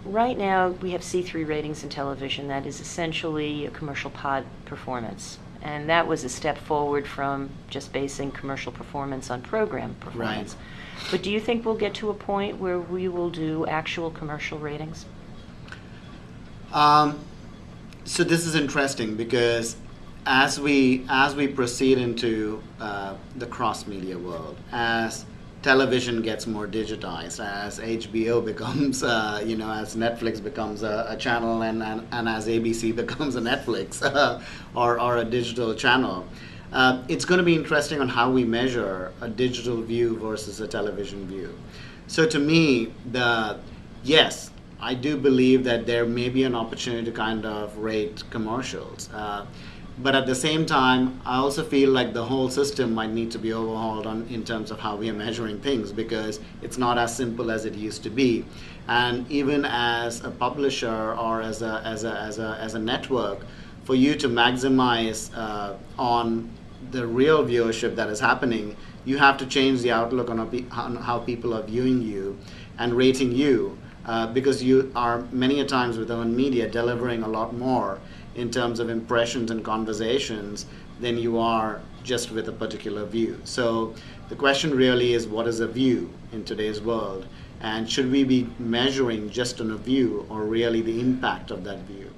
right now we have C3 ratings in television. That is essentially a commercial pod performance. And that was a step forward from just basing commercial performance on program performance. Right. But do you think we'll get to a point where we will do actual commercial ratings? So this is interesting because as we proceed into the cross media world, as television gets more digitized, as HBO becomes, as Netflix becomes a channel, and as ABC becomes a Netflix or a digital channel, it's going to be interesting on how we measure a digital view versus a television view. So to me, yes, I do believe that there may be an opportunity to kind of rate commercials. But at the same time, I also feel like the whole system might need to be overhauled in terms of how we are measuring things, because it's not as simple as it used to be. And even as a publisher or as a network, for you to maximize on the real viewership that is happening, you have to change the outlook on how people are viewing you and rating you, because you are many a times with own media delivering a lot more in terms of impressions and conversations than you are just with a particular view. So the question really is, what is a view in today's world? And should we be measuring just on a view, or really the impact of that view?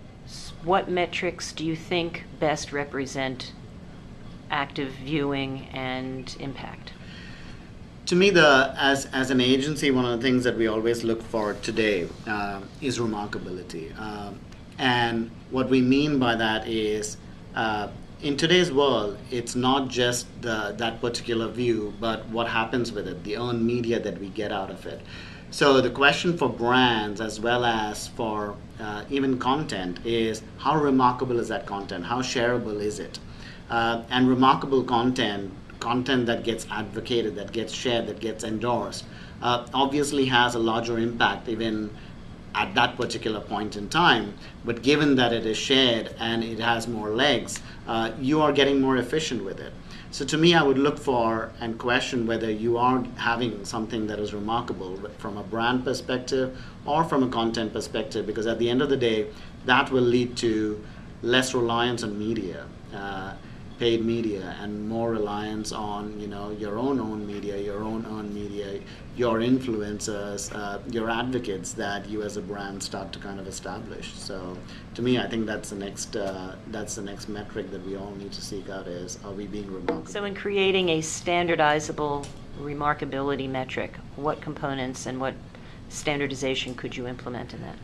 What metrics do you think best represent active viewing and impact? To me, as an agency, one of the things that we always look for today is remarkability. And what we mean by that is, in today's world, it's not just that particular view, but what happens with it, the earned media that we get out of it. So the question for brands as well as for even content is, how remarkable is that content? How shareable is it? And remarkable content that gets advocated, that gets shared, that gets endorsed, obviously has a larger impact even at that particular point in time. But given that it is shared and it has more legs, you are getting more efficient with it. So to me, I would look for and question whether you are having something that is remarkable from a brand perspective or from a content perspective, because at the end of the day, that will lead to less reliance on media, paid media, and more reliance on your own media, your own earned media, your influencers, your advocates that you as a brand start to kind of establish. So to me, I think that's the next metric that we all need to seek out is, are we being remarkable? So in creating a standardizable remarkability metric, what components and what standardization could you implement in that?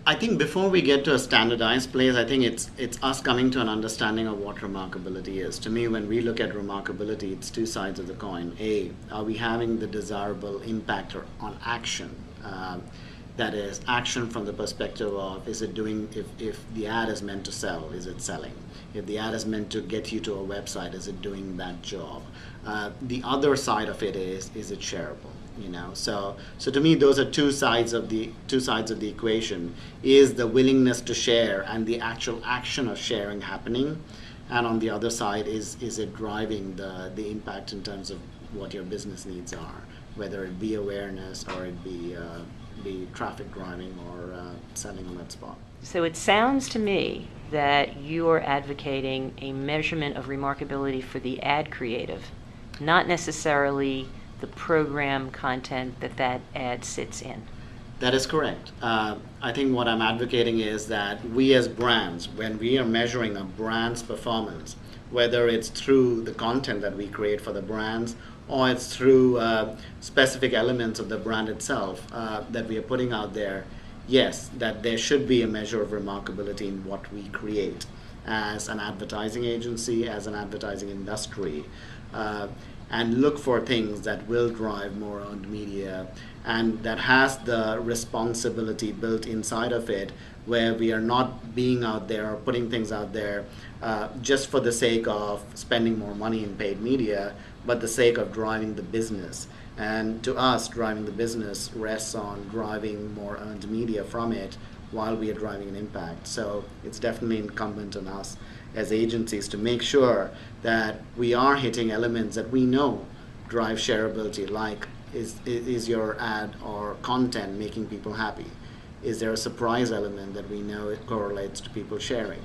I think before we get to a standardized place, I think it's us coming to an understanding of what remarkability is. To me, when we look at remarkability, it's two sides of the coin. A, are we having the desirable impact on action? That is, action from the perspective of, is it doing, if the ad is meant to sell, is it selling? If the ad is meant to get you to a website, is it doing that job? The other side of it is it shareable? So to me, those are two sides of the equation. Is the willingness to share and the actual action of sharing happening, and on the other side is it driving the impact in terms of what your business needs are, whether it be awareness or it be traffic driving or selling on that spot. So it sounds to me that you're advocating a measurement of remarkability for the ad creative, not necessarily the program content that ad sits in. That is correct. I think what I'm advocating is that we as brands, when we are measuring a brand's performance, whether it's through the content that we create for the brands or it's through specific elements of the brand itself that we are putting out there, yes, that there should be a measure of remarkability in what we create as an advertising agency, as an advertising industry. And look for things that will drive more earned media and that has the responsibility built inside of it, where we are not being out there or putting things out there just for the sake of spending more money in paid media, but the sake of driving the business. And to us, driving the business rests on driving more earned media from it while we are driving an impact. So it's definitely incumbent on us as agencies to make sure that we are hitting elements that we know drive shareability, like is your ad or content making people happy? Is there a surprise element that we know it correlates to people sharing?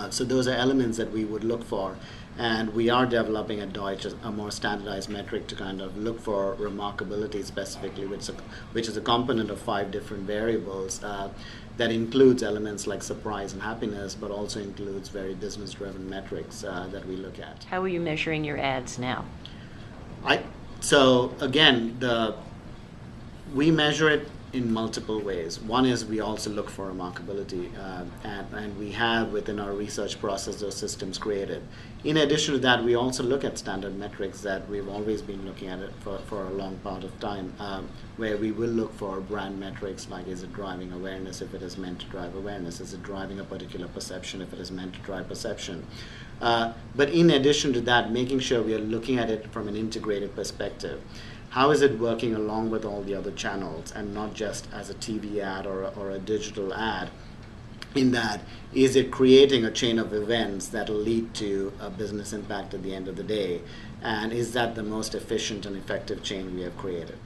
So those are elements that we would look for, and we are developing at Deutsche a more standardized metric to kind of look for remarkability specifically, which is a component of 5 different variables that includes elements like surprise and happiness, but also includes very business-driven metrics that we look at. How are you measuring your ads now? So again, we measure it in multiple ways. One is we also look for remarkability, and we have within our research process those systems created. In addition to that, we also look at standard metrics that we've always been looking at it for a long part of time, where we will look for brand metrics like, is it driving awareness if it is meant to drive awareness? Is it driving a particular perception if it is meant to drive perception? But in addition to that, making sure we are looking at it from an integrated perspective. How is it working along with all the other channels and not just as a TV ad or a digital ad? In that, is it creating a chain of events that will lead to a business impact at the end of the day? And is that the most efficient and effective chain we have created?